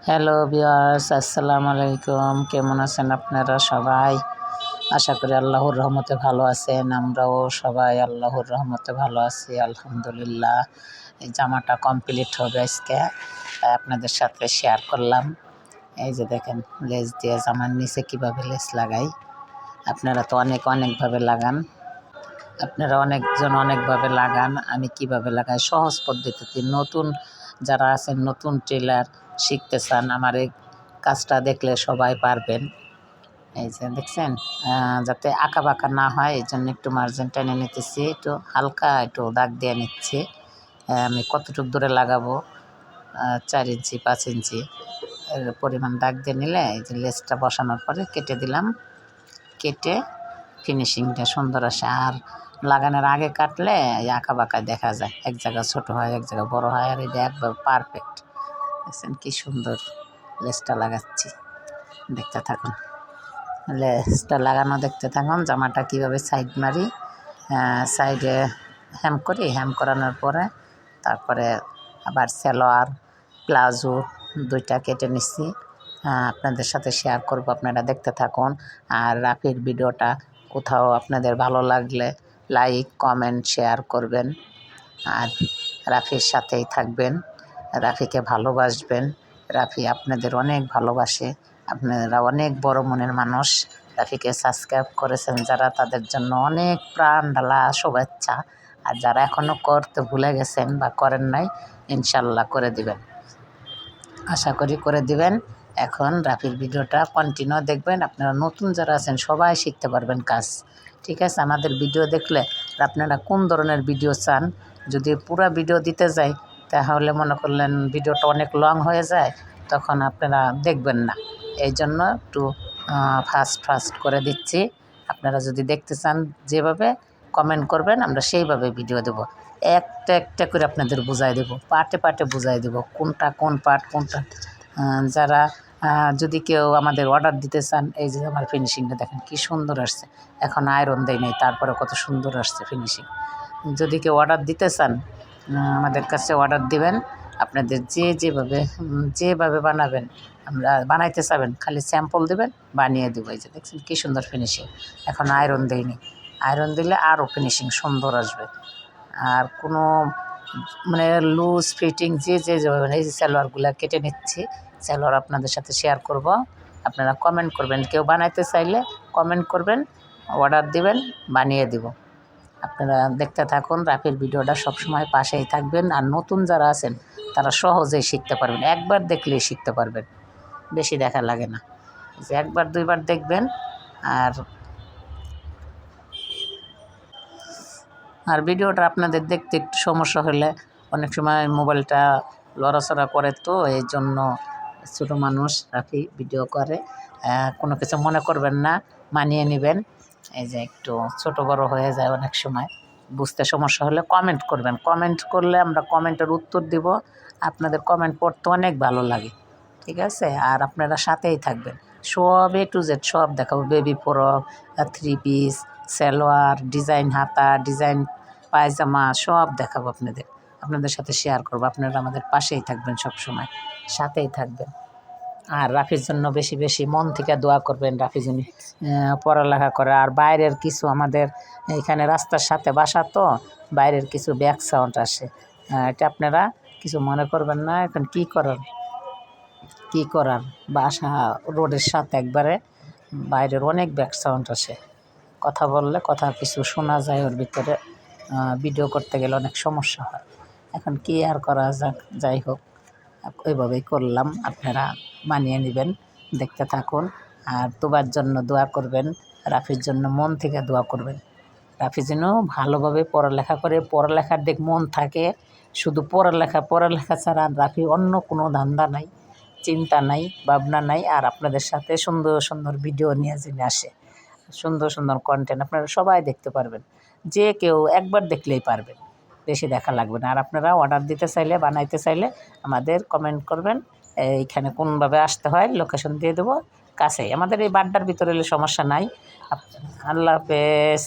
Hello viewers, আসসালামু আলাইকুম। কেমন আছেন আপনারা সবাই? আশা করি আল্লাহর রহমতে ভালো আছেন। আমরাও সবাই আল্লাহর রহমতে ভালো আছি, আলহামদুলিল্লাহ। এই জামাটা কমপ্লিট হবে আজকে, তাই আপনাদের সাথে শেয়ার করলাম। এই যে দেখেন, লেস দিয়ে জামার নিচে কীভাবে লেস লাগাই। আপনারা তো অনেকভাবে লাগান, আপনারা অনেকজন অনেকভাবে লাগান। আমি কিভাবে লাগাই সহজ পদ্ধতিতে, নতুন যারা আছেন, নতুন টেলার শিখতে চান, আমার এই কাজটা দেখলে সবাই পারবেন। এই যে দেখছেন, যাতে আঁকা বাঁকা না হয় এই জন্য একটু মার্জিন টেনে নিতেছি, একটু হালকা একটু দাগ দিয়ে নিচ্ছি। আমি কতটুকু দূরে লাগাবো, 4 ইঞ্চি 5 ইঞ্চি এর পরিমাণ দাগ দিয়ে নিলে এই যে লেসটা বসানোর পরে কেটে দিলাম। কেটে ফিনিশিংটা সুন্দর আসে। আর লাগানোর আগে কাটলে আঁকা বাঁকায় দেখা যায়, এক জায়গা ছোট হয় এক জায়গা বড় হয়। আর এটা একবার পারফেক্ট। দেখছেন কি সুন্দর লেসটা লাগাচ্ছি, দেখতে থাকুন। লেসটা লাগানো দেখতে থাকুন। জামাটা কীভাবে সাইড মারি, সাইডে হেম করি, হেম করানোর পরে তারপরে আবার সালোয়ার প্লাজো দুইটা কেটে নিচ্ছি। আপনাদের সাথে শেয়ার করব, আপনারা দেখতে থাকুন। আর রাফির ভিডিওটা কোথাও আপনাদের ভালো লাগলে লাইক কমেন্ট শেয়ার করবেন, আর রাফির সাথেই থাকবেন, রাফিকে ভালোবাসবেন। রাফি আপনাদের অনেক ভালোবাসে, আপনারা অনেক বড় মনের মানুষ। রাফিকে সাবস্ক্রাইব করেছেন যারা, তাদের জন্য অনেক প্রাণ ঢালা শুভেচ্ছা। আর যারা এখনও করতে ভুলে গেছেন বা করেন নাই, ইনশাল্লাহ করে দিবেন, আশা করি করে দিবেন। এখন রাফির ভিডিওটা কন্টিনিউ দেখবেন। আপনারা নতুন যারা আছেন সবাই শিখতে পারবেন কাজ, ঠিক আছে? আমাদের ভিডিও দেখলে আপনারা কোন ধরনের ভিডিও চান, যদি পুরো ভিডিও দিতে যাই তাহলে মনে করলেন ভিডিওটা অনেক লং হয়ে যায়, তখন আপনারা দেখবেন না। এই জন্য একটু ফাস্ট করে দিচ্ছি। আপনারা যদি দেখতে চান যেভাবে কমেন্ট করবেন, আমরা সেইভাবে ভিডিও দেব। একটা করে আপনাদের বুঝাই দেব, পার্টে বুঝাই দেব কোনটা কোন পার্ট কোনটা। যারা যদি কেউ আমাদের অর্ডার দিতে চান, এই যে আমার ফিনিশিংটা দেখেন কি সুন্দর আসছে। এখন আয়রন দেয় নেই, তারপরে কত সুন্দর আসছে ফিনিশিং। যদি কেউ অর্ডার দিতে চান, আমাদের কাছে অর্ডার দিবেন। আপনাদের যেভাবে বানাবেন, আমরা বানাইতে চাবেন, খালি স্যাম্পল দেবেন, বানিয়ে দেবো। এই যে দেখছেন কী সুন্দর ফিনিশিং। এখন আয়রন দেয়নি, আয়রন দিলে আরও ফিনিশিং সুন্দর আসবে। আর কোনো মানে লুজ ফিটিং যেভাবে, এই যে সালোয়ারগুলো কেটে নিচ্ছি, সালোয়ার আপনাদের সাথে শেয়ার করব। আপনারা কমেন্ট করবেন, কেউ বানাইতে চাইলে কমেন্ট করবেন, অর্ডার দিবেন, বানিয়ে দিব। আপনারা দেখতে থাকুন। রাফির ভিডিওটা সবসময় পাশেই থাকবেন। আর নতুন যারা আছেন তারা সহজেই শিখতে পারবেন, একবার দেখলেই শিখতে পারবেন, বেশি দেখা লাগে না। যে একবার দুইবার দেখবেন। আর ভিডিওটা আপনাদের দেখতে একটু সমস্যা হলে, অনেক সময় মোবাইলটা লড়াচড়া করে, তো এই জন্য ছোটো মানুষ রাফি ভিডিও করে, কোনো কিছু মনে করবেন না, মানিয়ে নেবেন। এই যে একটু ছোট বড় হয়ে যায় অনেক সময়, বুঝতে সমস্যা হলে কমেন্ট করবেন। কমেন্ট করলে আমরা কমেন্টের উত্তর দিব। আপনাদের কমেন্ট পড়তে অনেক ভালো লাগে, ঠিক আছে? আর আপনারা সাথেই থাকবেন, সব A to Z সব দেখাবো। Baby frock, 3 piece, salwar, design হাতা, ডিজাইন পায়জামা সব দেখাবো আপনাদের সাথে শেয়ার করবো। আপনারা আমাদের পাশেই থাকবেন, সব সময় সাথেই থাকবেন। আর রাফির জন্য বেশি মন থেকে দোয়া করবেন, রাফি যেন পড়ালেখা করে। আর বাইরের কিছু, আমাদের এখানে রাস্তার সাথে বাসা, তো বাইরের কিছু ব্যাক সাউন্ড আসে, এটা আপনারা কিছু মনে করবেন না। এখন কি করার, বাসা রোডের সাথে একবারে, বাইরের অনেক ব্যাক সাউন্ড আসে, কথা বললে কথা কিছু শোনা যায়, ওর ভিতরে ভিডিও করতে গেলে অনেক সমস্যা হয়। এখন কি আর করা যাক, যাই হোক ওইভাবেই করলাম। আপনারা মানিয়ে নেবেন, দেখতে থাকুন। আর তোমার জন্য দোয়া করবেন, রাফির জন্য মন থেকে দোয়া করবেন। রাফি যেন ভালোভাবে পড়ালেখা করে, পড়ালেখার দিক মন থাকে, শুধু পড়ালেখা ছাড়া রাফি অন্য কোনো ধান্দা নাই, চিন্তা নাই, ভাবনা নাই। আর আপনাদের সাথে সুন্দর ভিডিও নিয়ে জেনে আসে, সুন্দর কন্টেন্ট আপনারা সবাই দেখতে পারবেন। যে কেউ একবার দেখলেই পারবেন, বেশি দেখা লাগবে না। আর আপনারা অর্ডার দিতে চাইলে, বানাইতে চাইলে আমাদের কমেন্ট করবেন, এইখানে কোনভাবে আসতে হয় লোকেশন দিয়ে দেবো, কাছেই। আমাদের এই বাড্ডার ভিতরে এলে সমস্যা নাই। আল্লাহ হাফেজ।